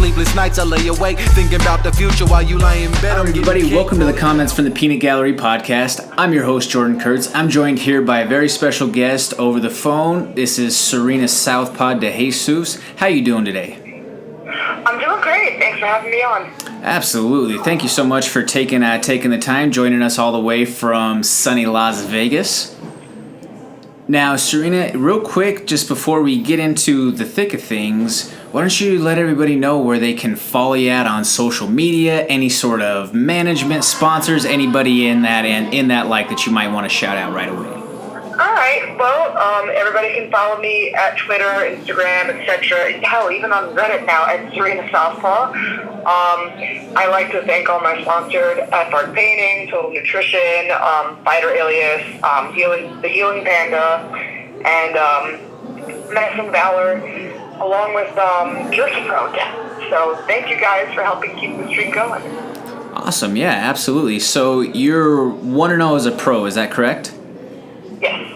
sleepless nights I lay awake, thinking about the future while you lie in bed. Hi everybody, welcome to the Comments from the Peanut Gallery podcast. I'm your host, Jordan Kurtz. I'm joined here by a very special guest over the phone. This is Serena Southpaw DeJesus. How you doing today? I'm doing great. Thanks for having me on. Absolutely. Thank you so much for taking the time, joining us all the way from sunny Las Vegas. Now, Serena, real quick, just before we get into the thick of things, why don't you let everybody know where they can follow you at on social media, any sort of management, sponsors, anybody in that like that you might want to shout out right away. All right. Well, everybody can follow me at Twitter, Instagram, etc. Hell, even on Reddit now at Serena Southpaw. I like to thank all my sponsors: Art Painting, Total Nutrition, Fighter Alias, the Healing Panda, and Medicine Valor, along with DeJesus Pro. So thank you guys for helping keep the streak going. Awesome. Yeah, absolutely. So you're 1-0 as a pro, is that correct? Yes.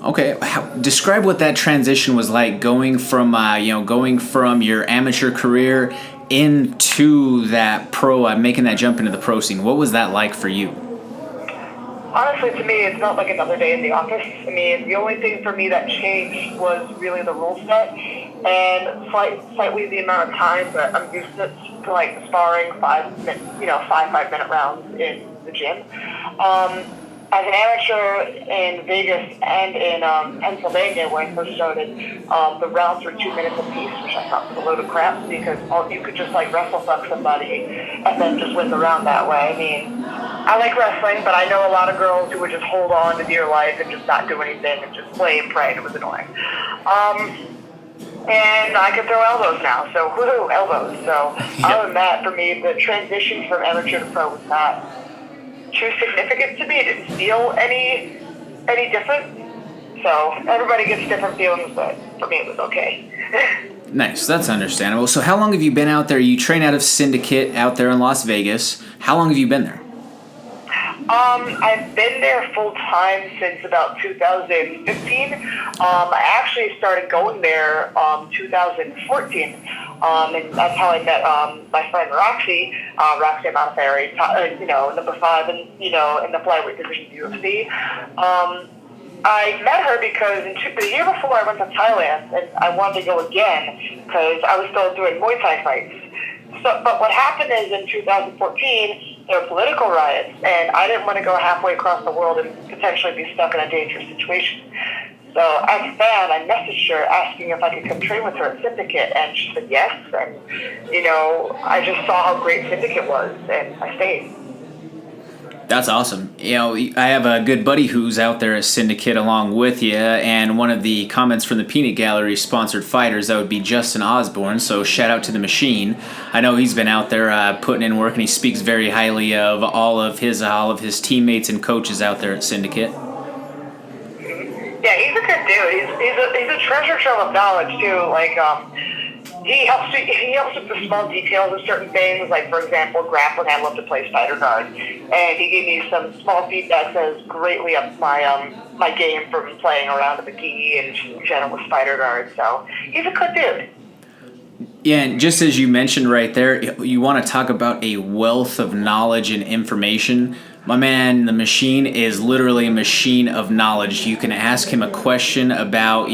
Okay, describe what that transition was like, going from your amateur career into that pro, making that jump into the pro scene. What was that like for you? Honestly, to me, it's not like another day in the office. I mean, the only thing for me that changed was really the rule set and slightly the amount of time that I'm used to like sparring 5-minute rounds in the gym. As an amateur in Vegas and in Pennsylvania, where I first started, the rounds were 2 minutes apiece, which I thought was a load of crap because you could just like wrestle fuck somebody and then just win the round that way. I mean, I like wrestling, but I know a lot of girls who would just hold on to dear life and just not do anything and just play and pray, and it was annoying. And I can throw elbows now, so woohoo, elbows. So other than that, for me, the transition from amateur to pro was not too significant to me. It didn't feel any different. So everybody gets different feelings, but for me it was okay. Nice, that's understandable. So how long have you been out there? You train out of Syndicate out there in Las Vegas. How long have you been there? I've been there full time since about 2015. I actually started going there 2014. And that's how I met my friend Roxy Monteferi, number 5 in the flyweight division of UFC. I met her because the year before I went to Thailand, and I wanted to go again because I was still doing Muay Thai fights. But what happened is in 2014, there were political riots, and I didn't want to go halfway across the world and potentially be stuck in a dangerous situation. So as a fan, I messaged her asking if I could come train with her at Syndicate, and she said yes. And, I just saw how great Syndicate was, and I stayed. That's awesome. I have a good buddy who's out there at Syndicate along with you, and one of the Comments from the Peanut Gallery sponsored fighters, that would be Justin Osborne, so shout out to the machine. I know he's been out there putting in work, and he speaks very highly of all of his teammates and coaches out there at Syndicate. Yeah, he's a good dude. He's a treasure trove of knowledge too. Like he helps with the small details of certain things. Like for example, grappling. I love to play spider guard, and he gave me some small feedback that has greatly upped my game from playing around in the gi and in general with spider guard. So he's a good dude. Yeah, and just as you mentioned right there, you want to talk about a wealth of knowledge and information. My man, the machine, is literally a machine of knowledge. You can ask him a question about,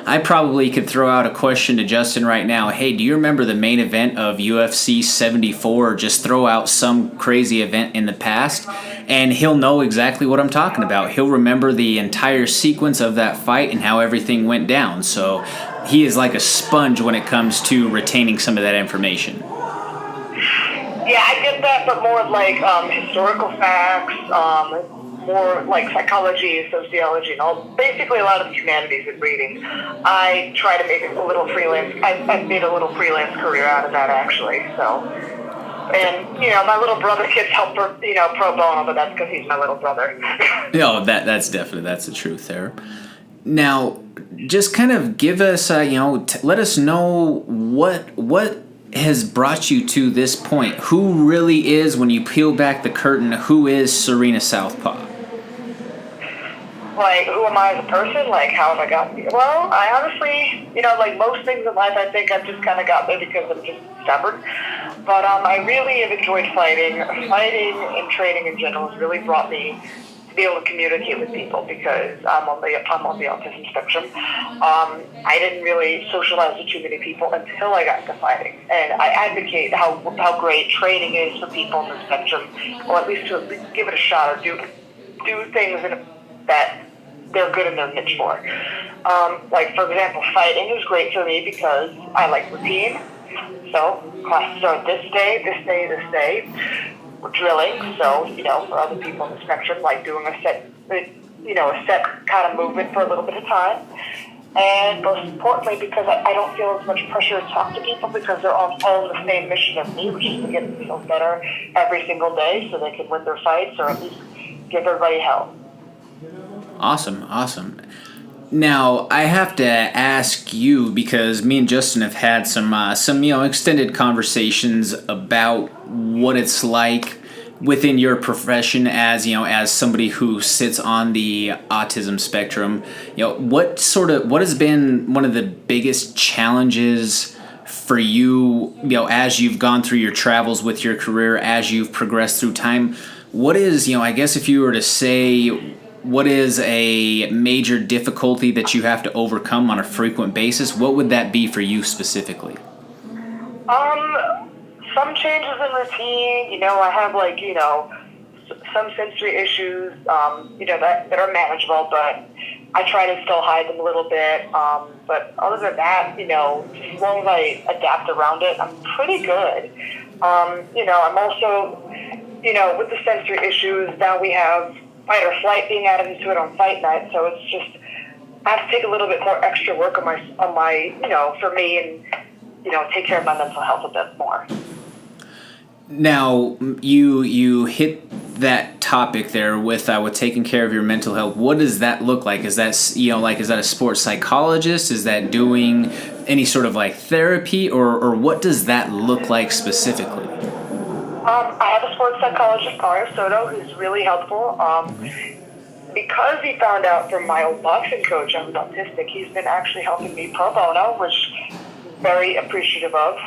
I probably could throw out a question to Justin right now. Hey, do you remember the main event of UFC 74? Or just throw out some crazy event in the past, and he'll know exactly what I'm talking about. He'll remember the entire sequence of that fight and how everything went down. So he is like a sponge when it comes to retaining some of that information. Yeah, I get that, but more like historical facts, more like psychology, sociology, and all. Basically, a lot of humanities and reading. I try to make a little freelance. I've made a little freelance career out of that, actually. So, and my little brother gets help for pro bono, but that's because he's my little brother. That's the truth there. Now, just kind of give us, let us know what has brought you to this point. Who really is, when you peel back the curtain, who is Serena Southpaw? Like, who am I as a person? Like, how have I gotten here? Well, I honestly, like most things in life, I think I've just kind of got there because I'm just stubborn. But I really have enjoyed fighting. Fighting and training in general has really brought me to be able to communicate with people because I'm on the autism spectrum. I didn't really socialize with too many people until I got into fighting, and I advocate how great training is for people on the spectrum, or at least to give it a shot or do things that they're good in their niche for. Like, for example, fighting is great for me because I like routine. So, classes start this day. We're drilling. So, for other people on the spectrum, like doing a set kind of movement for a little bit of time. And most importantly, because I don't feel as much pressure to talk to people because they're all on the same mission as me, which is to get themselves better every single day so they can win their fights or at least give everybody hell. Awesome. Now, I have to ask you, because me and Justin have had some extended conversations about what it's like within your profession as somebody who sits on the autism spectrum. What has been one of the biggest challenges for you, as you've gone through your travels with your career, as you've progressed through time? What is, I guess if you were to say, what is a major difficulty that you have to overcome on a frequent basis? What would that be for you specifically? Some changes in routine. I have some sensory issues, that are manageable, but I try to still hide them a little bit. But other than that, as long as I adapt around it, I'm pretty good. I'm also, with the sensory issues, now we have fight or flight being added into it on fight night, so it's just I have to take a little bit more extra work on my for me, and take care of my mental health a bit more. Now you hit that topic there with taking care of your mental health. What does that look like? Is that is that a sports psychologist? Is that doing any sort of like therapy, or what does that look like specifically? I have a sports psychologist, Mario Soto, who's really helpful. Because he found out from my old boxing coach I was autistic, he's been actually helping me pro bono, which I'm very appreciative of.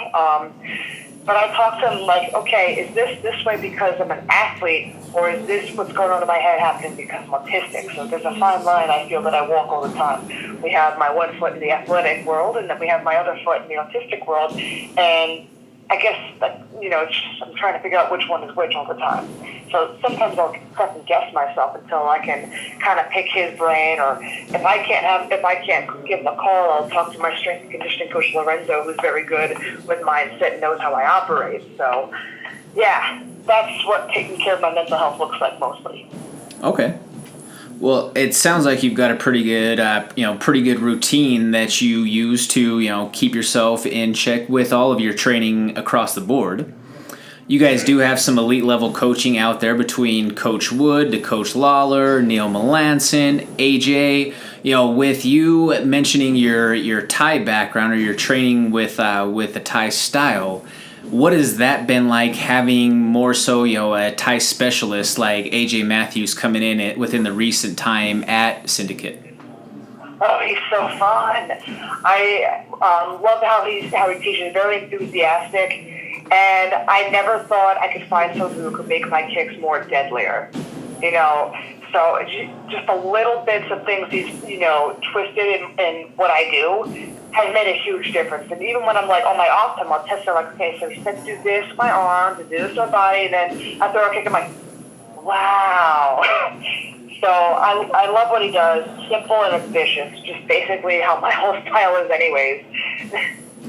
But I talked to him like, okay, is this way because I'm an athlete, or is this what's going on in my head happening because I'm autistic? So there's a fine line I feel that I walk all the time. We have my one foot in the athletic world, and then we have my other foot in the autistic world, and I guess I'm trying to figure out which one is which all the time. So sometimes I'll second guess myself until I can kind of pick his brain, or if I can't give him a call, I'll talk to my strength and conditioning coach Lorenzo, who's very good with mindset and knows how I operate. So yeah, that's what taking care of my mental health looks like mostly. Okay. Well, it sounds like you've got a pretty good routine that you use to, keep yourself in check with all of your training across the board. You guys do have some elite level coaching out there between Coach Wood to Coach Lawler, Neil Melanson, AJ. With you mentioning your Thai background or your training with the Thai style, what has that been like, having more so, a Thai specialist like AJ Matthews coming in within the recent time at Syndicate? Oh, he's so fun. I love how he teaches, very enthusiastic, and I never thought I could find someone who could make my kicks more deadlier. So just a little bits of things he's, twisted in what I do has made a huge difference. And even when I'm like on my off time, I'll test it like, okay, so he said to do this with my arms, to do this with my body, and then I throw a kick, I'm like, wow. So I love what he does. Simple and ambitious, just basically how my whole style is anyways.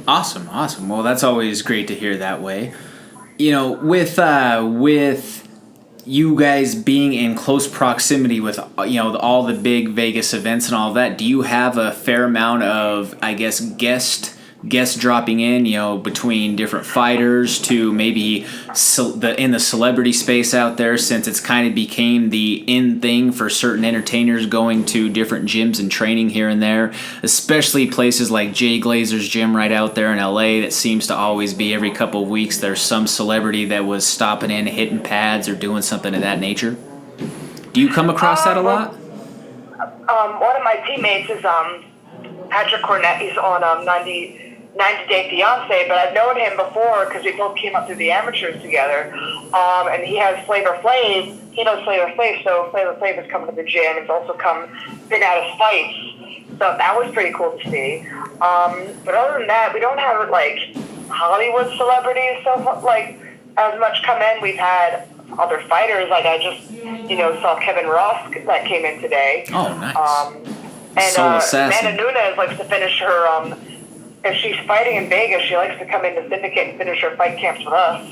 Awesome. Well, that's always great to hear that way. With you guys being in close proximity with all the big Vegas events and all that, do you have a fair amount of, I guess, guest dropping in, between different fighters to maybe in the celebrity space out there, since it's kind of became the in thing for certain entertainers going to different gyms and training here and there, especially places like Jay Glazer's gym right out there in LA that seems to always be every couple of weeks there's some celebrity that was stopping in, hitting pads or doing something of that nature. Do you come across that a lot? one of my teammates is Patrick Cornett. He's on 90 Day Fiance, but I've known him before because we both came up through the amateurs together. And he has Flavor Flav. He knows Flavor Flav, so Flavor Flav has come to the gym. He's also been at his fights. So that was pretty cool to see. But other than that, we don't have like Hollywood celebrities as much come in. We've had other fighters. Like I just saw Kevin Ross that came in today. Oh, nice. And Soul Assassin. Amanda Nunes likes to finish her. If she's fighting in Vegas, she likes to come into Syndicate and finish her fight camps with us.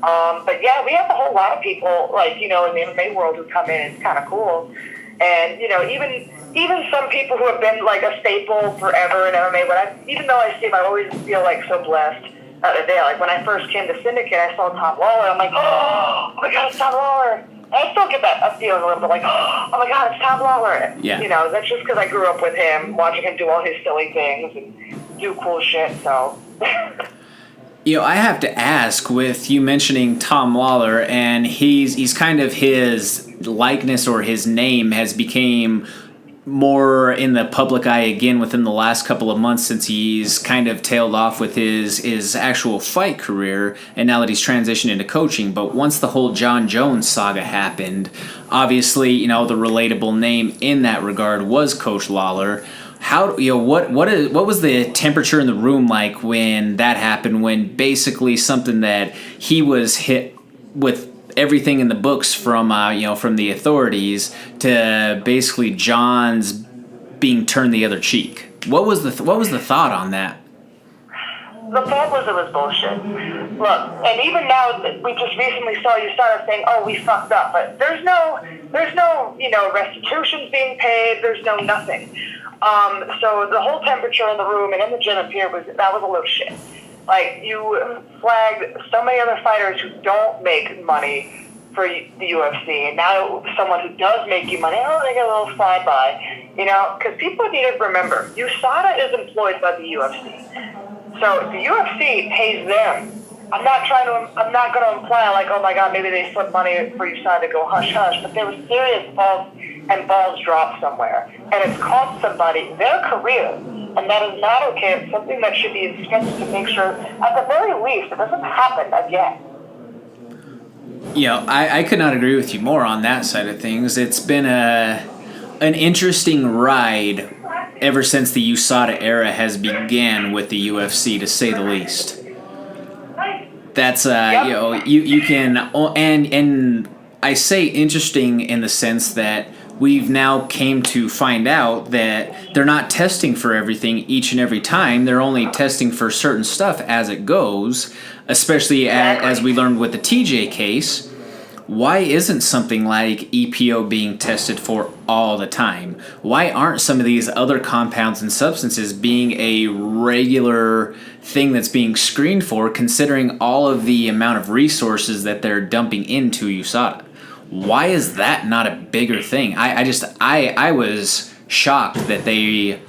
But yeah, we have a whole lot of people in the MMA world who come in. It's kind of cool. And even some people who have been like a staple forever in MMA. Even though I see him, I always feel like so blessed. The other day, like when I first came to Syndicate, I saw Tom Lawler. I'm like, oh my God, it's Tom Lawler. And I still get that feeling a little bit like, oh my God, it's Tom Lawler. Yeah. That's just because I grew up with him, watching him do all his silly things and do cool shit. So. I have to ask, with you mentioning Tom Lawler, and he's kind of his likeness or his name has became more in the public eye again within the last couple of months since he's kind of tailed off with his actual fight career, and now that he's transitioned into coaching. But once the whole John Jones saga happened, obviously, the relatable name in that regard was Coach Lawler. How what was the temperature in the room like when that happened? When basically something that he was hit with everything in the books from from the authorities to basically John's being turned the other cheek. What was the thought on that? The thought was it was bullshit. Look, and even now we just recently saw you started saying, "Oh, we fucked up," but there's no restitution being paid. There's no nothing. So the whole temperature in the room and in the gym up here was a little shit. Like, you flagged so many other fighters who don't make money for the UFC, and now someone who does make you money, they get a little flyby, because people need to remember, USADA is employed by the UFC. So the UFC pays them. I'm not going to imply like, oh my God, maybe they slipped money for USADA to go hush hush, but there was serious balls dropped somewhere, and it's cost somebody their career. And that is not okay. It's something that should be inspected to make sure, at the very least, it doesn't happen again. I could not agree with you more on that side of things. It's been an interesting ride ever since the USADA era has began with the UFC, to say the least. That's you can, and I say interesting in the sense that we've now came to find out that they're not testing for everything each and every time. They're only testing for certain stuff as it goes, especially as we learned with the TJ case. Why isn't something like EPO being tested for all the time? Why aren't some of these other compounds and substances being a regular thing that's being screened for, considering all of the amount of resources that they're dumping into USADA? Why is that not a bigger thing? I was shocked that they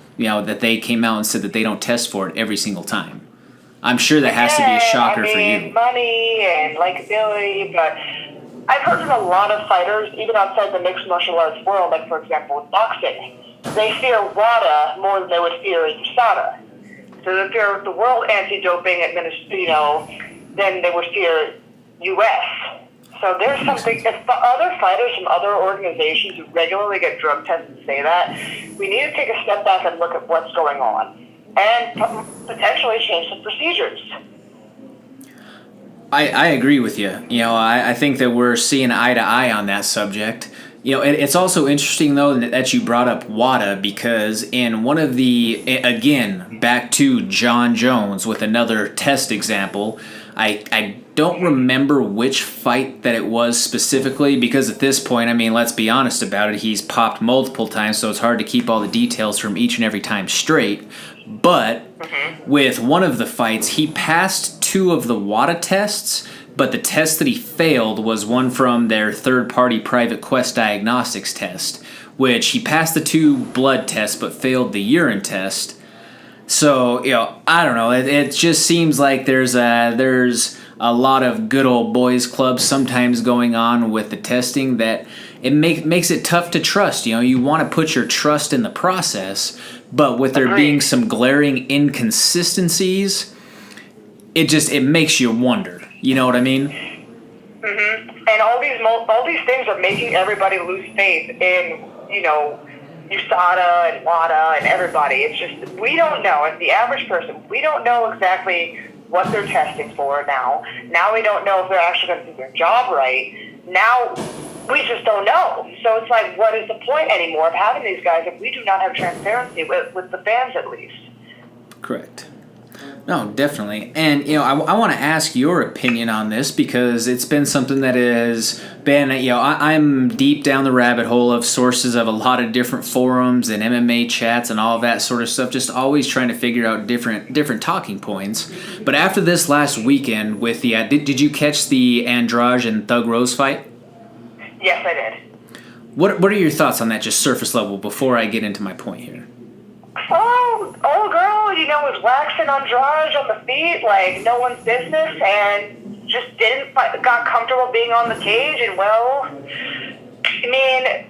came out and said that they don't test for it every single time. I'm sure that has to be a shocker for you. Money and likability, but I've heard from a lot of fighters, even outside the mixed martial arts world, like for example with boxing, they fear WADA more than they would fear USADA. So they fear the World Anti-Doping Administration, then they would fear US. So there's something, if the other fighters from other organizations who regularly get drug tested say that, we need to take a step back and look at what's going on and potentially change some procedures. I agree with you. I think that we're seeing eye to eye on that subject. It's also interesting, though, that you brought up WADA, because in one of again, back to John Jones with another test example, I don't remember which fight that it was specifically, because at this point, let's be honest about it, he's popped multiple times, so it's hard to keep all the details from each and every time straight. But with one of the fights, he passed 2 of the WADA tests, but the test that he failed was one from their third-party Private Quest Diagnostics test, which he passed the 2 blood tests but failed the urine test. So, I don't know. It just seems like there's a lot of good old boys clubs sometimes going on with the testing that it makes it tough to trust. You want to put your trust in the process, but with there being some glaring inconsistencies, it makes you wonder. You know what I mean? Mm-hmm. And all these things are making everybody lose faith in, USADA and WADA and everybody. It's just, we don't know. As the average person, we don't know exactly what they're testing for now. Now we don't know if they're actually going to do their job right. Now we just don't know. So it's like, what is the point anymore of having these guys if we do not have transparency with the fans at least? Correct. No, definitely. And, I want to ask your opinion on this because it's been something that has been, I'm deep down the rabbit hole of sources of a lot of different forums and MMA chats and all of that sort of stuff, just always trying to figure out different talking points. But after this last weekend with the, did you catch the Andrade and Thug Rose fight? Yes, I did. What are your thoughts on that, just surface level, before I get into my point here? Oh, old girl, was waxing Andrade on the feet like no one's business and just got comfortable being on the cage. And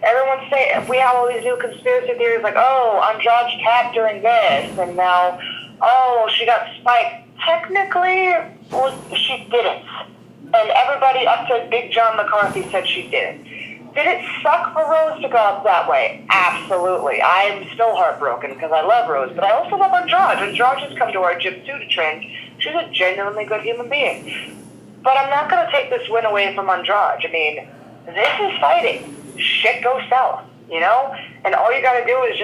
everyone's saying, we have all these new conspiracy theories like, oh, Andrade tapped during this, and now, oh, she got spiked. Technically, she didn't. And everybody up to Big John McCarthy said she didn't. Did it suck for Rose to go up that way? Absolutely. I'm still heartbroken because I love Rose, but I also love Andrade. Andrade has come to our gym too to train. She's a genuinely good human being. But I'm not going to take this win away from Andrade. This is fighting. Shit goes south, And all you got to do is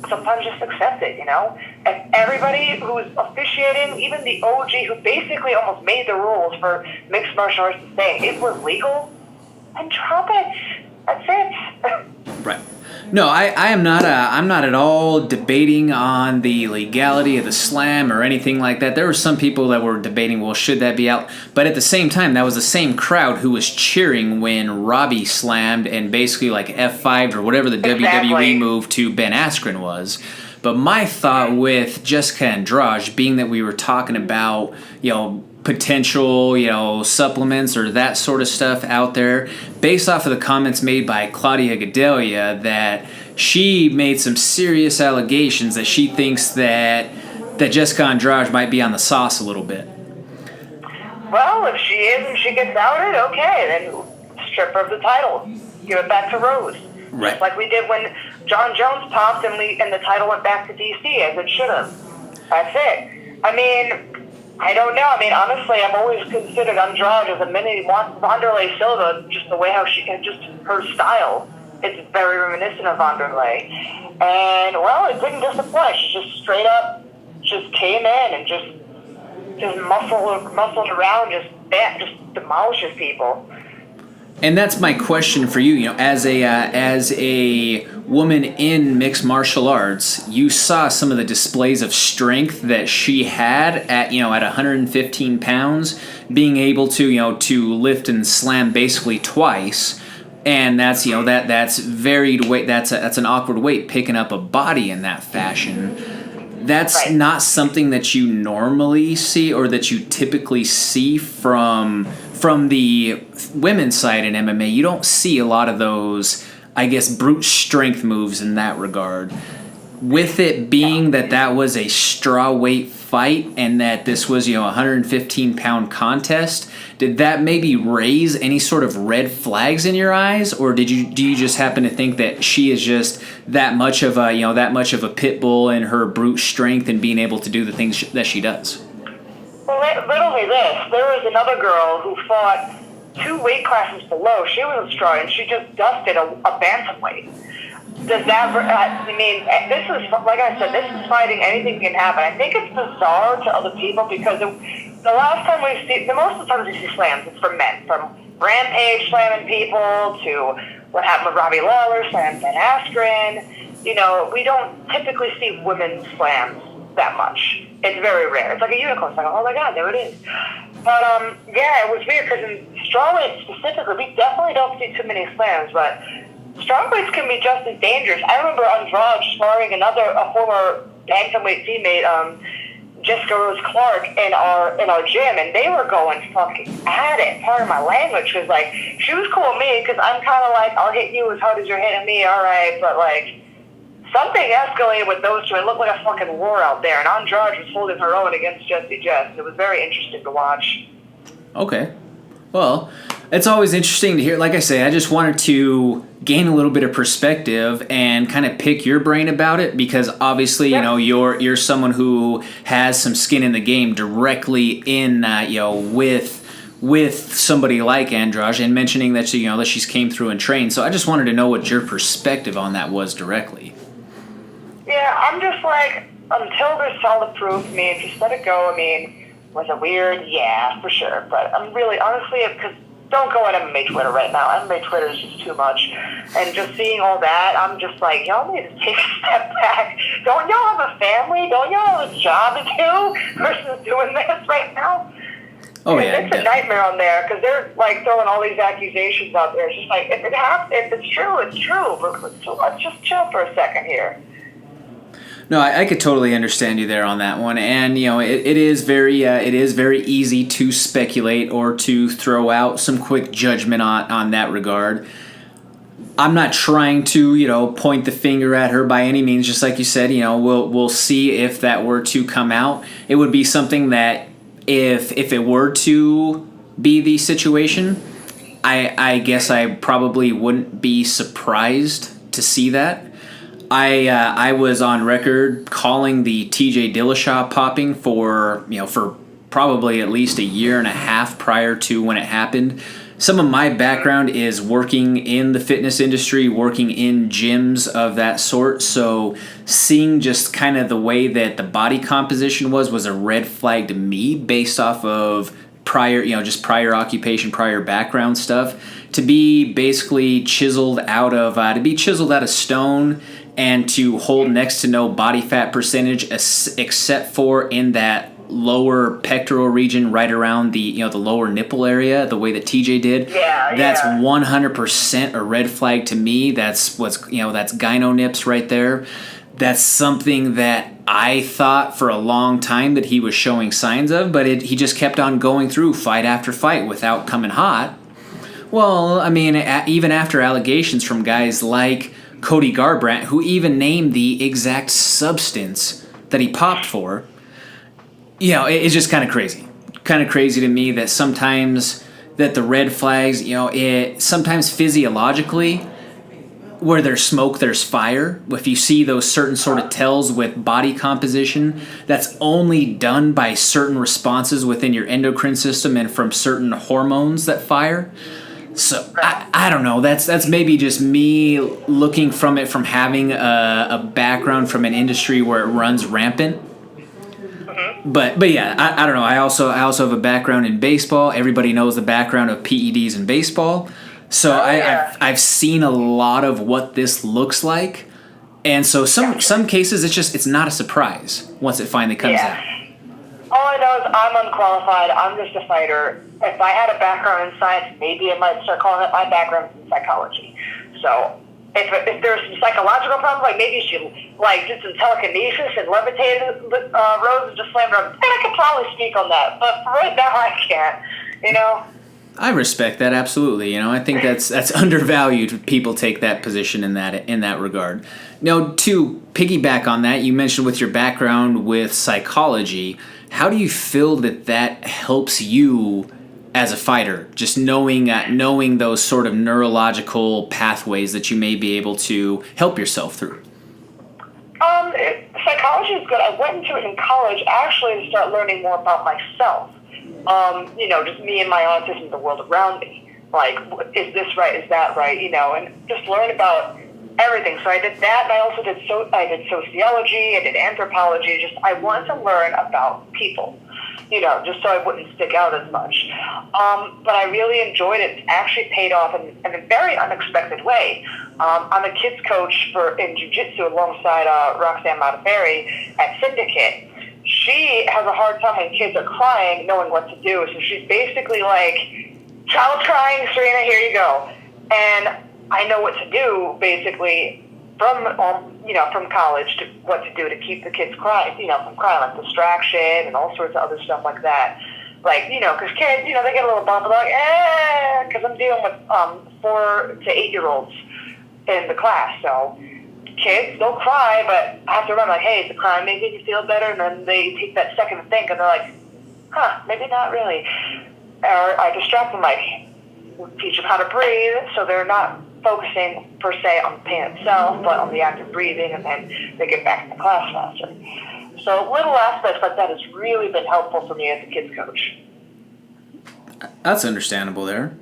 sometimes just accept it, And everybody who's officiating, even the OG who basically almost made the rules for mixed martial arts to say it was legal, and drop it. That's it. Right. No, I am not. I'm not at all debating on the legality of the slam or anything like that. There were some people that were debating, well, should that be out? But at the same time, that was the same crowd who was cheering when Robbie slammed and basically like F5'd or whatever the WWE move to Ben Askren was. But my thought with Jessica Andrade, being that we were talking about, potential, supplements or that sort of stuff out there, based off of the comments made by Claudia Gadelia, that she made some serious allegations that she thinks that Jessica Andrade might be on the sauce a little bit. Well, if she is and she gets outed, okay, then strip her of the title. Give it back to Rose. Right. Just like we did when John Jones popped and the title went back to DC as it should have. That's it. I don't know. Honestly, I've always considered Andrade as a mini Wanderlei Silva, just the way how she can, just her style. It's very reminiscent of Wanderlei. And, it didn't disappoint. She just straight up just came in and just muscled around, just demolishes people. And that's my question for you. As a woman in mixed martial arts, you saw some of the displays of strength that she had at 115 pounds, being able to lift and slam basically twice, and that's that's varied weight. That's an awkward weight, picking up a body in that fashion. That's not something that you normally see or that you typically see from the women's side in MMA. You don't see a lot of those, I guess, brute strength moves in that regard. With it being that was a strawweight fight and that this was, 115-pound contest, did that maybe raise any sort of red flags in your eyes, or do you just happen to think that she is just that much of a pit bull in her brute strength and being able to do the things that she does? Well, literally this. There was another girl who fought 2 weight classes below. She was a straw, and she just dusted a bantamweight. Does that? This is, like I said, this is fighting. Anything can happen. I think it's bizarre to other people because the last time most of the times we see slams, it's from men. From Rampage slamming people to what happened with Robbie Lawler slamming Ben Askren. We don't typically see women's slams that much. It's very rare. It's like a unicorn. It's like, oh my God, there it is. But it was weird because in strawweight specifically, we definitely don't see too many slams, but strawweights can be just as dangerous. I remember Andrade sparring a former bantamweight teammate, Jessica Rose Clark in our gym, and they were going fucking at it. Pardon my language, was like, she was cool with me because I'm kind of like, I'll hit you as hard as you're hitting me, all right, but like, something escalated with those two. It looked like a fucking war out there, and Andrade was holding her own against DeJesus. It was very interesting to watch. Okay. Well, it's always interesting to hear. Like I say, I just wanted to gain a little bit of perspective and kind of pick your brain about it because obviously, you know, you're someone who has some skin in the game directly in, with somebody like Andrade and mentioning that, that she's came through and trained. So I just wanted to know what your perspective on that was directly. Yeah, I'm just like, until there's solid proof, just let it go. Was it weird? Yeah, for sure. But I'm really, honestly, because don't go on MMA Twitter right now. MMA Twitter is just too much. And just seeing all that, I'm just like, y'all need to take a step back. Don't y'all have a family? Don't y'all have a job to do versus doing this right now? Oh, yeah. It's a nightmare on there because they're like throwing all these accusations out there. It's just like, if it's true, it's true. But let's just chill for a second here. No, I could totally understand you there on that one, and it is very easy to speculate or to throw out some quick judgment on that regard. I'm not trying to point the finger at her by any means. Just like you said, we'll see if that were to come out. It would be something that if it were to be the situation, I guess I probably wouldn't be surprised to see that. I was on record calling the TJ Dillashaw popping for probably at least a year and a half prior to when it happened. Some of my background is working in the fitness industry, working in gyms of that sort. So seeing just kind of the way that the body composition was a red flag to me based off of prior occupation, prior background stuff. To be basically chiseled out of stone and to hold next to no body fat percentage except for in that lower pectoral region right around the lower nipple area, the way that TJ did. That's 100% a red flag to me. That's that's gyno nips right there. That's something that I thought for a long time that he was showing signs of, but he just kept on going through fight after fight without coming hot. Well, even after allegations from guys like Cody Garbrandt, who even named the exact substance that he popped for, it's just kind of crazy. Kind of crazy to me that sometimes that the red flags, sometimes physiologically, where there's smoke, there's fire. If you see those certain sort of tells with body composition, that's only done by certain responses within your endocrine system and from certain hormones that fire. So I don't know. That's maybe just me looking from it from having a background from an industry where it runs rampant. But yeah, I don't know. I also have a background in baseball. Everybody knows the background of PEDs in baseball. So I've seen a lot of what this looks like, and so some cases it's not a surprise once it finally comes out. All I know is I'm unqualified. I'm just a fighter. If I had a background in science, maybe I might start calling it my background in psychology. So if there's some psychological problems, like maybe she did some telekinesis and levitated Rose and just slammed her up, then I could probably speak on that. But for right now, I can't. I respect that absolutely. I think that's undervalued. People take that position in that regard. Now, to piggyback on that, you mentioned with your background with psychology, how do you feel that helps you as a fighter? Just knowing those sort of neurological pathways that you may be able to help yourself through. Psychology is good. I went into it in college actually to start learning more about myself. Just me and my autism, the world around me. Like, is this right? Is that right? And just learn about everything. So I did that, and I also did sociology, I did anthropology. I wanted to learn about people, just so I wouldn't stick out as much. But I really enjoyed it. It actually paid off in a very unexpected way. I'm a kids coach in jiu-jitsu alongside Roxanne Modafferi at Syndicate. She has a hard time when kids are crying, knowing what to do. So she's basically like, child's crying, Serena, here you go. And I know what to do, basically, from from college to what to do to keep the kids crying, from crying, like distraction and all sorts of other stuff like that. Like, because kids, they get a little bump, like, because I'm dealing with 4 to 8-year-olds in the class. So kids, they'll cry, but I have to remember, like, hey, is the crying making you feel better? And then they take that second to think, and they're like, maybe not really. Or I distract them, like, teach them how to breathe, so they're not focusing per se on the pain itself, but on the act of breathing, and then they get back into class faster. So little aspects like that has really been helpful for me as a kids coach. That's understandable there.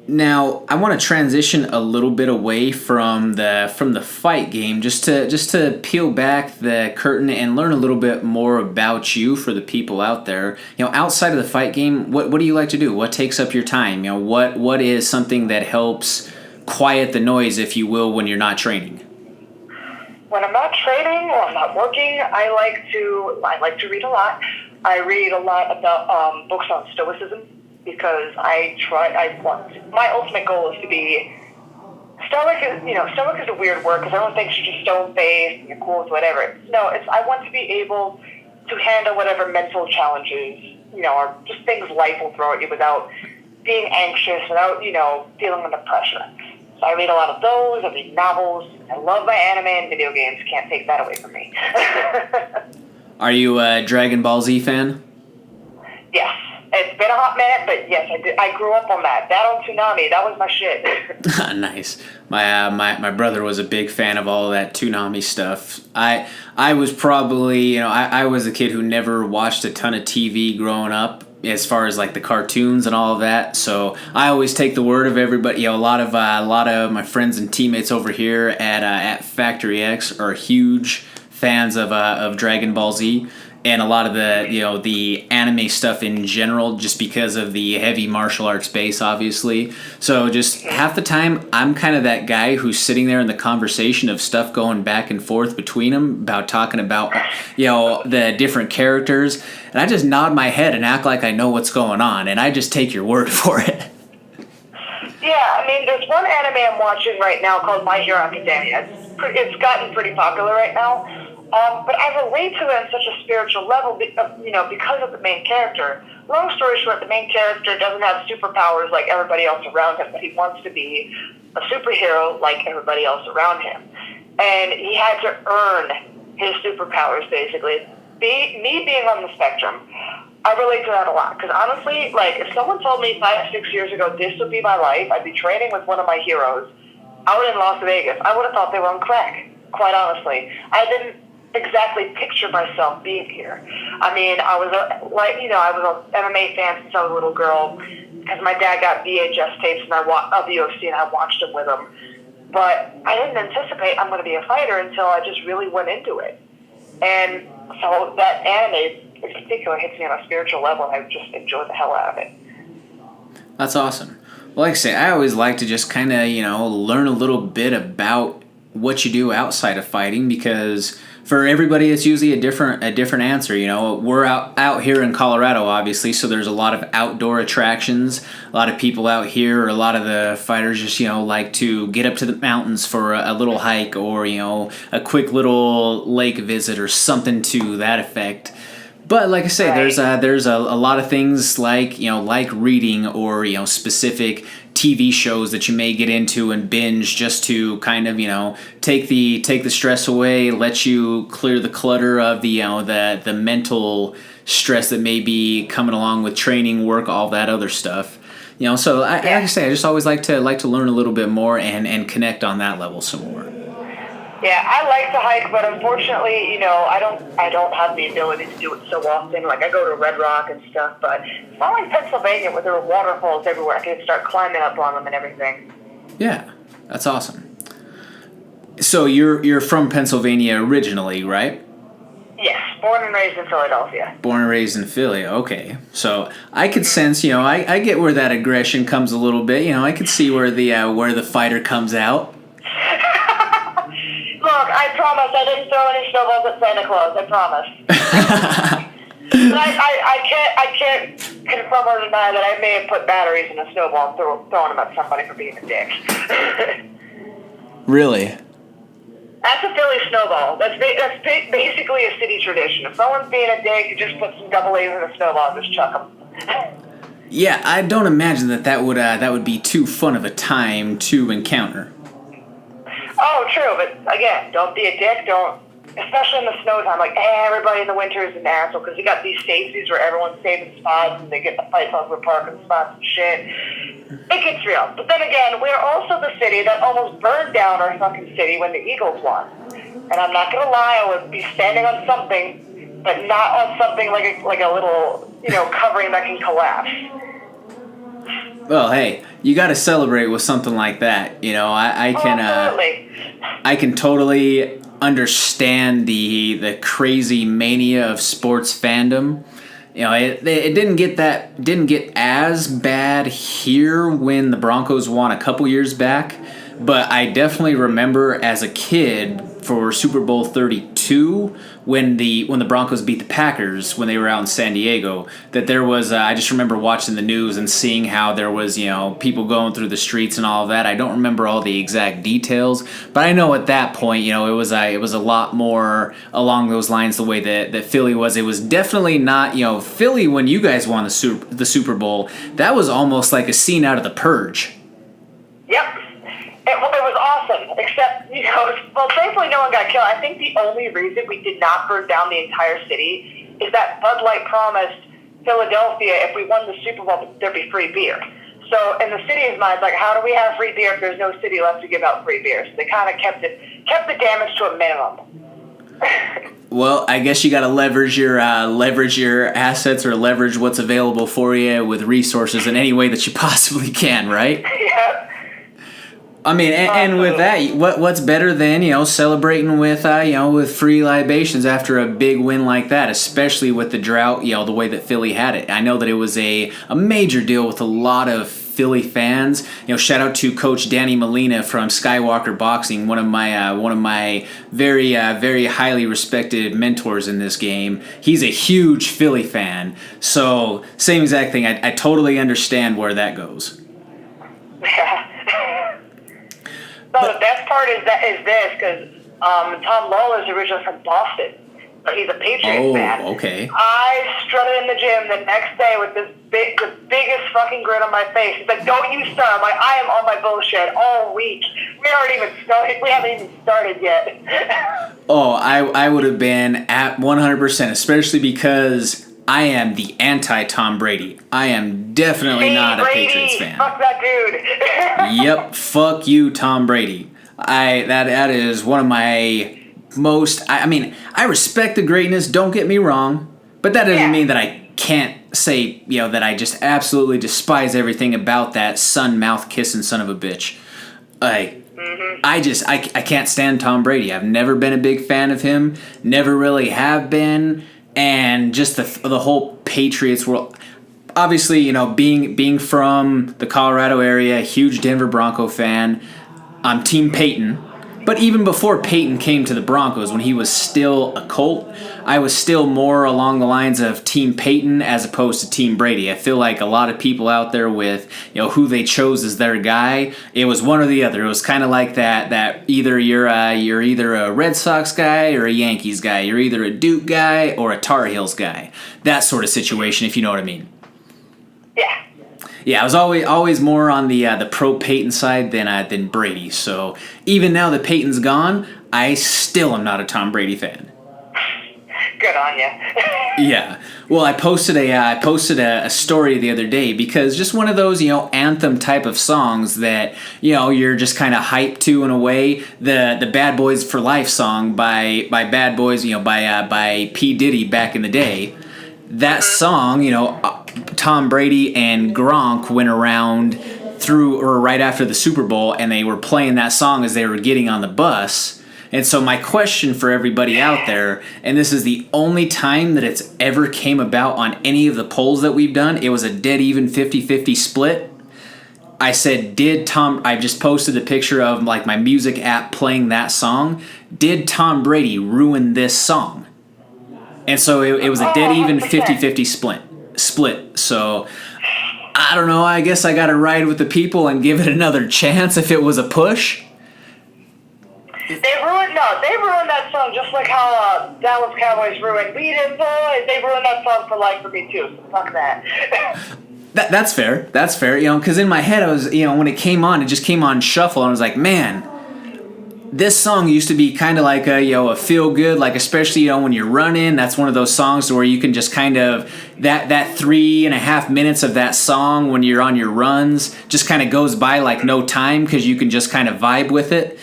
Now, I want to transition a little bit away from the fight game, just to peel back the curtain and learn a little bit more about you for the people out there. Outside of the fight game, what do you like to do? What takes up your time? What is something that helps quiet the noise, if you will, when you're not training? When I'm not training or I'm not working, I like to read a lot. I read a lot about books on stoicism, because my ultimate goal is to be stoic. Stoic is a weird word, because everyone thinks you're just stone-faced and you're cool with whatever. No, I want to be able to handle whatever mental challenges, or just things life will throw at you without being anxious, without, feeling under pressure. So I read a lot of those. I read novels. I love my anime and video games. Can't take that away from me. Are you a Dragon Ball Z fan? Yes. It's been a hot minute, but yes, I did. I grew up on that. That on Toonami, that was my shit. Nice. My brother was a big fan of all of that Toonami stuff. I was probably, I was a kid who never watched a ton of TV growing up, as far as like the cartoons and all of that. So I always take the word of everybody. A lot of my friends and teammates over here at Factory X are huge fans of Dragon Ball Z. And a lot of the anime stuff in general, just because of the heavy martial arts base, obviously. So just half the time, I'm kind of that guy who's sitting there in the conversation of stuff going back and forth between them, about talking about, the different characters. And I just nod my head and act like I know what's going on. And I just take your word for it. Yeah, there's one anime I'm watching right now called My Hero Academia. It's gotten pretty popular right now. But I relate to it on such a spiritual level, because of the main character. Long story short, the main character doesn't have superpowers like everybody else around him, but he wants to be a superhero like everybody else around him. And he had to earn his superpowers, basically. Me being on the spectrum, I relate to that a lot. Because honestly, if someone told me 5-6 years ago this would be my life, I'd be training with one of my heroes out in Las Vegas, I would have thought they were on crack, quite honestly. I didn't exactly picture myself being here. I was an MMA fan since I was a little girl, because my dad got VHS tapes of the UFC, and I watched them with him. But I didn't anticipate I'm going to be a fighter until I just really went into it. And so that anime in particular hits me on a spiritual level, and I just enjoy the hell out of it. That's awesome. Well, like I say, I always like to just kind of, learn a little bit about what you do outside of fighting, because for everybody it's usually a different answer. We're out here in Colorado, obviously, so there's a lot of outdoor attractions. A lot of people out here, or a lot of the fighters just like to get up to the mountains for a little hike, or a quick little lake visit or something to that effect. But like I say, right, there's a lot of things like reading, or specific TV shows that you may get into and binge, just to kind of take the stress away, let you clear the clutter of the mental stress that may be coming along with training, work, all that other stuff. So like I say, I just always like to learn a little bit more and connect on that level some more. Yeah, I like to hike, but unfortunately, I don't have the ability to do it so often. Like, I go to Red Rock and stuff, but it's not like Pennsylvania where there are waterfalls everywhere. I can start climbing up on them and everything. Yeah, that's awesome. So you're from Pennsylvania originally, right? Yes, born and raised in Philadelphia. Born and raised in Philly, okay. So I could sense, I get where that aggression comes a little bit. I could see where the fighter comes out. Look, I promise I didn't throw any snowballs at Santa Claus. I promise. But I can't confirm or deny that I may have put batteries in a snowball and thrown them at somebody for being a dick. Really? That's a Philly snowball. That's basically a city tradition. If someone's being a dick, you just put some double A's in a snowball and just chuck them. Yeah, I don't imagine that would be too fun of a time to encounter. Oh, true, but again, don't be a dick. Don't, especially in the snow time. Like, everybody in the winter is an asshole because you got these safeties where everyone's saving spots and they get the fights over parking spots and shit. It gets real. But then again, we're also the city that almost burned down our fucking city when the Eagles won. And I'm not gonna lie, I would be standing on something, but not on something like a little, covering that can collapse. Well, hey, you got to celebrate with something like that. I can totally understand the crazy mania of sports fandom. It didn't get as bad here when the Broncos won a couple years back, but I definitely remember as a kid for Super Bowl 32 when the Broncos beat the Packers when they were out in San Diego, that there was I just remember watching the news and seeing how there was people going through the streets and all of that. I don't remember all the exact details, but I know at that point it was a lot more along those lines the way that Philly was. It was definitely not Philly when you guys won the Super Bowl. That was almost like a scene out of The Purge. Yep. It was awesome, except, well, thankfully no one got killed. I think the only reason we did not burn down the entire city is that Bud Light promised Philadelphia if we won the Super Bowl, there'd be free beer. So in the city's mind, like, how do we have free beer if there's no city left to give out free beer? So they kind of kept the damage to a minimum. Well, I guess you got to leverage your assets or leverage what's available for you with resources in any way that you possibly can, right? Yeah. I mean, and with that, what's better than celebrating with with free libations after a big win like that, especially with the drought, the way that Philly had it. I know that it was a major deal with a lot of Philly fans. Shout out to Coach Danny Molina from Skywalker Boxing, one of my very very highly respected mentors in this game. He's a huge Philly fan, so same exact thing. I totally understand where that goes. Yeah. So the best part is this, because Tom Lawler's originally from Boston, but he's a Patriots fan. Oh, okay. I strutted in the gym the next day with the biggest fucking grin on my face. He's like, "Don't you start!" I'm like, "I am on my bullshit all week. We haven't even started yet." Oh, I would have been at 100%, especially because I am the anti-Tom Brady. I am definitely not a Patriots fan. Fuck that dude. Yep, fuck you, Tom Brady. That is one of my most. I respect the greatness. Don't get me wrong, but that doesn't mean that I can't say that I just absolutely despise everything about that mouth kissing son of a bitch. I can't stand Tom Brady. I've never been a big fan of him. Never really have been. And just the whole Patriots world, obviously, being from the Colorado area, huge Denver Bronco fan, I'm Team Peyton. But even before Peyton came to the Broncos, when he was still a Colt, I was still more along the lines of Team Peyton as opposed to Team Brady. I feel like a lot of people out there with who they chose as their guy, it was one or the other. It was kind of like that either you're either a Red Sox guy or a Yankees guy. You're either a Duke guy or a Tar Heels guy. That sort of situation, if you know what I mean. Yeah. Yeah, I was always more on the pro Peyton side than Brady. So even now that Peyton's gone, I still am not a Tom Brady fan. Good on you. Yeah. Well, I posted a story the other day because just one of those anthem type of songs that you're just kind of hyped to in a way. The Bad Boys for Life song by Bad Boys, by P. Diddy back in the day. That song, Tom Brady and Gronk went around right after the Super Bowl, and they were playing that song as they were getting on the bus. And so my question for everybody out there, and this is the only time that it's ever came about on any of the polls that we've done, it was a dead even 50-50 split. I said, I just posted a picture of my music app playing that song. Did Tom Brady ruin this song? And so it was a dead even 50-50 split. So I don't know. I guess I got to ride with the people and give it another chance if it was a push. They ruined that song just like how Dallas Cowboys ruined "Beat It Boys." They ruined that song for life for me too. So fuck that. That's fair. That's fair. Because in my head, I was, when it came on, it just came on shuffle, and I was like, man, this song used to be kind of like a feel good, like especially when you're running. That's one of those songs where you can just kind of that 3.5 minutes of that song when you're on your runs just kind of goes by like no time because you can just kind of vibe with it.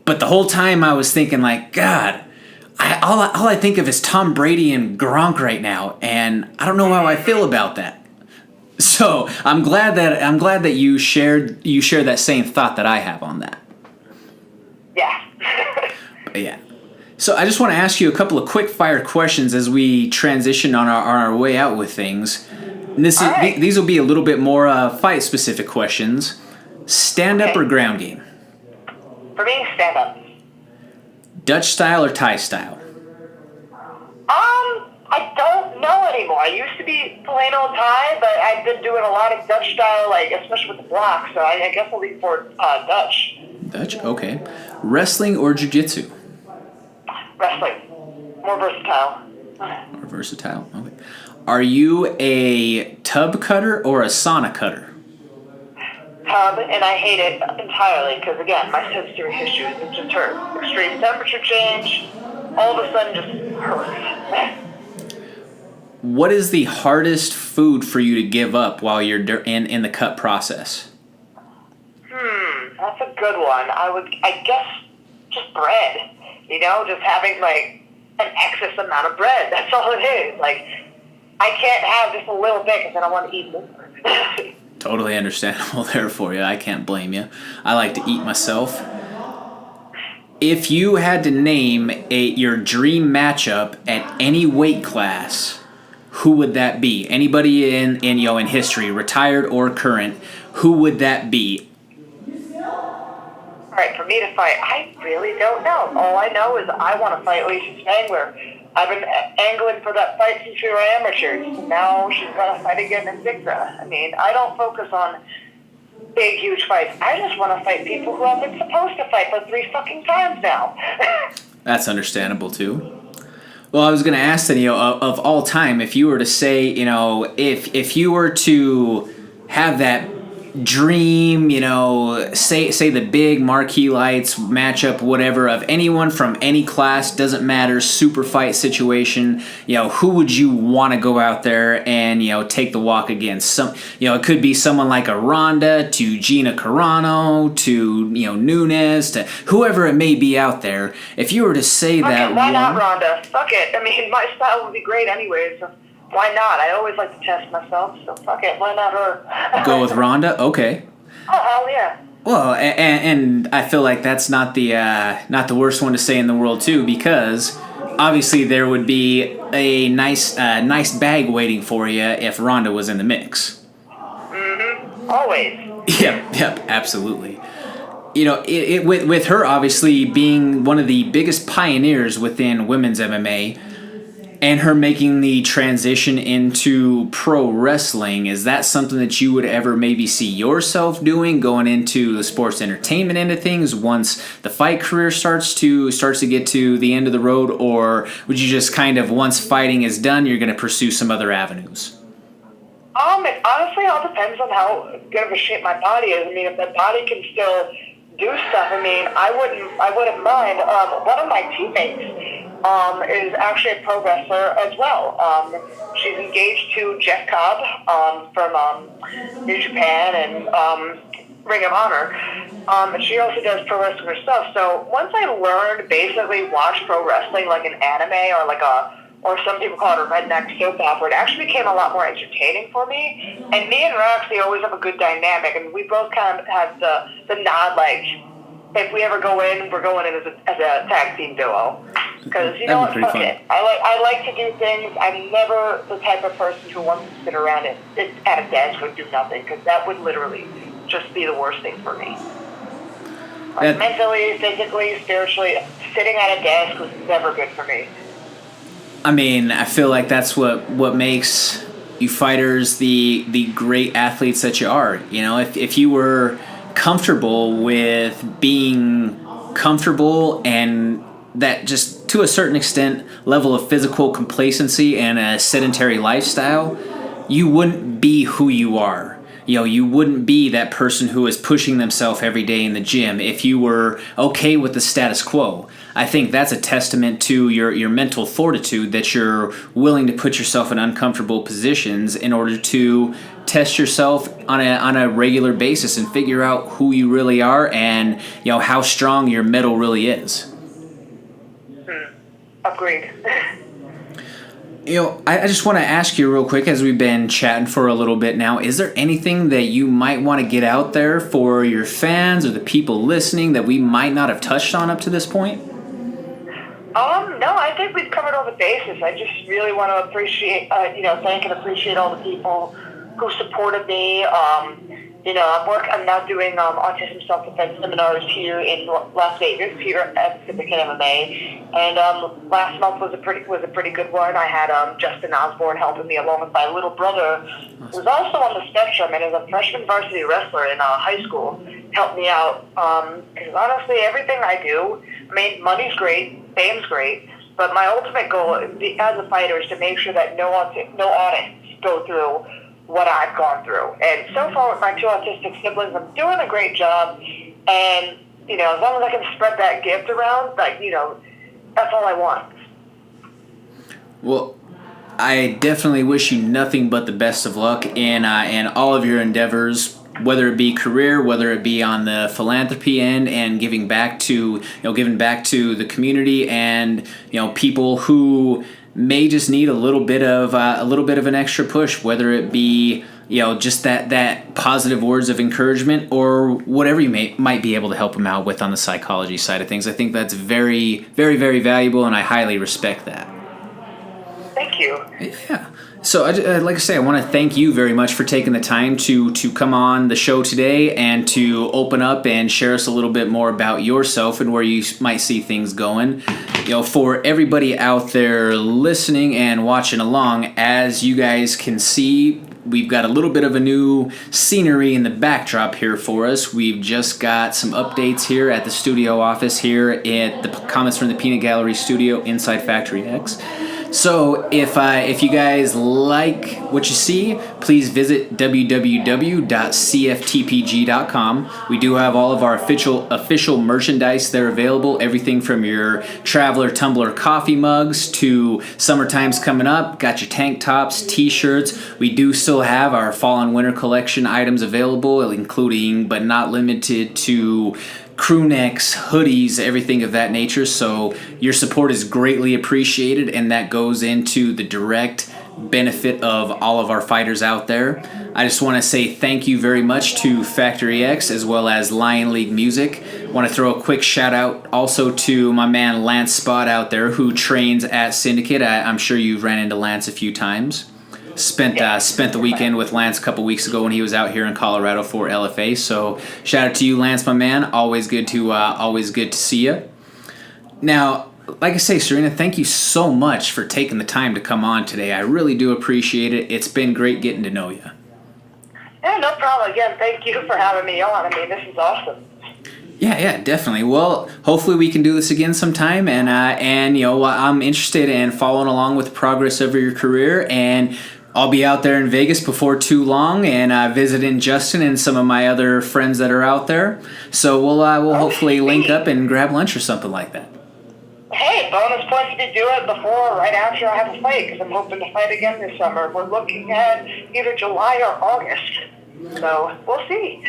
But the whole time I was thinking like, God, all I think of is Tom Brady and Gronk right now, and I don't know how I feel about that. So I'm glad that you shared that same thought that I have on that. Yeah. Yeah. So I just want to ask you a couple of quick fire questions as we transition on our way out with things. And these will be a little bit more fight specific questions. Stand up or ground game? For me, stand up. Dutch style or Thai style? I don't know anymore. I used to be plain old Thai, but I've been doing a lot of Dutch style, like especially with the blocks. So I guess I'll lean for Dutch. Dutch, okay. Wrestling or jiu-jitsu? Wrestling, more versatile. More versatile. Okay. Are you a tub cutter or a sauna cutter? Tub, and I hate it entirely because again, my sensory issues. It just hurts. Extreme temperature change. All of a sudden, just hurts. What is the hardest food for you to give up while you're in the cut process? That's a good one. I guess, just bread. Just having like an excess amount of bread. That's all it is. Like, I can't have just a little bit because then I want to eat more. Totally understandable there for you. I can't blame you. I like to eat myself. If you had to name your dream matchup at any weight class, who would that be? Anybody in history, retired or current, who would that be? All right, for me to fight, I really don't know. All I know is I want to fight Alicia Spangler. I've been angling for that fight since we were amateurs. Now she's going to fight again in Invicta. I mean, I don't focus on big, huge fights. I just want to fight people who I've been supposed to fight for 3 fucking times now. That's understandable, too. Well, I was going to ask that, of all time, if you were to say, if you were to have that dream, say the big marquee lights matchup, whatever, of anyone from any class, doesn't matter, super fight situation, who would you want to go out there and, take the walk against? It could be someone like a Ronda to Gina Carano to, Nunes to whoever it may be out there. If you were to say that, why not Ronda? Fuck it. I mean, my style would be great anyway, so why not? I always like to test myself, so fuck it. Why not her? Go with Ronda? Okay. Oh, hell yeah. Well, and I feel like that's not the worst one to say in the world too, because obviously there would be a nice bag waiting for you if Ronda was in the mix. Mm-hmm. Always. Yep, absolutely. With her obviously being one of the biggest pioneers within women's MMA, and her making the transition into pro wrestling, is that something that you would ever maybe see yourself doing, going into the sports entertainment end of things once the fight career starts to get to the end of the road, or would you just kind of, once fighting is done, you're going to pursue some other avenues? It honestly all depends on how good of a shape my body is. I mean, if my body can still do stuff, I mean, I wouldn't mind. One of my teammates is actually a pro wrestler as well. She's engaged to Jeff Cobb from New Japan and Ring of Honor. And she also does pro wrestling herself. So once I learned basically watch pro wrestling like an anime or some people call it a redneck soap opera, it actually became a lot more entertaining for me. And me and Roxy always have a good dynamic, and we both kind of have the nod, like, if we ever go in, we're going in as a tag team duo. Because, you know what, fuck it. I like to do things. I'm never the type of person who wants to sit around at a desk and do nothing, because that would literally just be the worst thing for me. Like, mentally, physically, spiritually, sitting at a desk was never good for me. I mean, I feel like that's what makes you fighters the great athletes that you are. If you were comfortable with being comfortable and that just to a certain extent level of physical complacency and a sedentary lifestyle, you wouldn't be who you are. You wouldn't be that person who is pushing themselves every day in the gym if you were okay with the status quo. I think that's a testament to your mental fortitude, that you're willing to put yourself in uncomfortable positions in order to test yourself on a regular basis and figure out who you really are and how strong your mettle really is. Agreed. I just want to ask you real quick, as we've been chatting for a little bit now, is there anything that you might want to get out there for your fans or the people listening that we might not have touched on up to this point? No, I think we've covered all the bases. I just really want to appreciate, thank and appreciate all the people who supported me. I'm now doing autism self-defense seminars here in Las Vegas, here at Syndicate MMA, and last month was a pretty good one. I had Justin Osborne helping me along with my little brother, who's also on the spectrum and is a freshman varsity wrestler in high school. Helped me out because honestly, everything I do, money's great, fame's great, but my ultimate goal as a fighter is to make sure that no audience go through what I've gone through. And so far with my two autistic siblings, I'm doing a great job. And, as long as I can spread that gift around, that's all I want. Well, I definitely wish you nothing but the best of luck in all of your endeavors, whether it be career, whether it be on the philanthropy end and giving back to the community and, people who may just need a little bit of an extra push, whether it be just that positive words of encouragement or whatever you might be able to help them out with on the psychology side of things. I think that's very, very, very valuable, and I highly respect that. Thank you. Yeah. So, like I say, I want to thank you very much for taking the time to come on the show today and to open up and share us a little bit more about yourself and where you might see things going. For everybody out there listening and watching along, as you guys can see, we've got a little bit of a new scenery in the backdrop here for us. We've just got some updates here at the studio office here at the Comments from the Peanut Gallery studio inside Factory X. So if you guys like what you see, please visit www.cftpg.com. We do have all of our official merchandise there available. Everything from your Traveler Tumbler coffee mugs to summertime's coming up. Got your tank tops, t-shirts. We do still have our fall and winter collection items available, including but not limited to crew necks, hoodies, everything of that nature. So your support is greatly appreciated, and that goes into the direct benefit of all of our fighters out there. I just want to say thank you very much to Factory X as well as Lion League Music. I want to throw a quick shout out also to my man Lance Spot out there who trains at Syndicate. I'm sure you've ran into Lance a few times. Spent the weekend with Lance a couple weeks ago when he was out here in Colorado for LFA. So shout out to you, Lance, my man. Always good to see you. Now, like I say, Serena, thank you so much for taking the time to come on today. I really do appreciate it. It's been great getting to know you. Yeah, no problem. Again, thank you for having me on. This is awesome. Yeah, definitely. Well, hopefully we can do this again sometime, and I'm interested in following along with the progress of your career, and I'll be out there in Vegas before too long and visiting Justin and some of my other friends that are out there. So we'll hopefully link up and grab lunch or something like that. Hey, bonus points if you do it before or right after I have a fight, because I'm hoping to fight again this summer. We're looking at either July or August. So we'll see.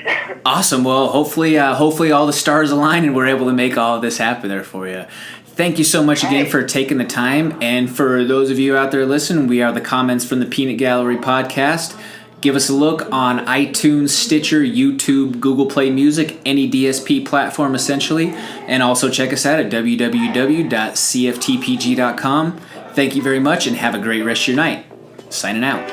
Awesome. Well, hopefully all the stars align and we're able to make all of this happen there for you. Thank you so much again for taking the time. And for those of you out there listening, we are the Comments from the Peanut Gallery podcast. Give us a look on iTunes, Stitcher, YouTube, Google Play Music, any DSP platform essentially. And also check us out at www.cftpg.com. Thank you very much and have a great rest of your night. Signing out.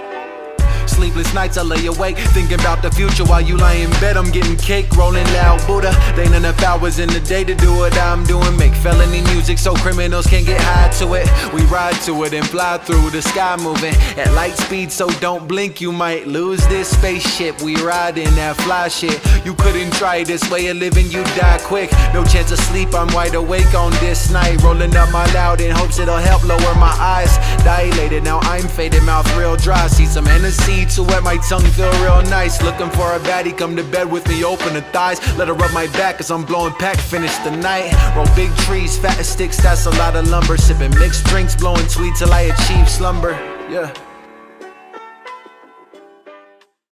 sleepless nights I lay awake, thinking about the future while you lie in bed. I'm getting cake, rolling loud Buddha. They ain't enough hours in the day to do what I'm doing. Make felony music so criminals can't get high to it. We ride to it and fly through the sky, moving at light speed, so don't blink, you might lose this spaceship. We ride in that fly shit. You couldn't try this way of living, you die quick. No chance of sleep, I'm wide awake on this night, rolling up my loud in hopes it'll help lower my eyes. Dilated, now I'm faded, mouth real dry. See some Hennessy to wet my tongue feel real nice. Looking for a baddie, come to bed with me, open the thighs. Let her rub my back as I'm blowing pack, finish the night. Roll big trees, fat sticks, that's a lot of lumber. Sipping mixed drinks, blowing tweed till I achieve slumber. Yeah.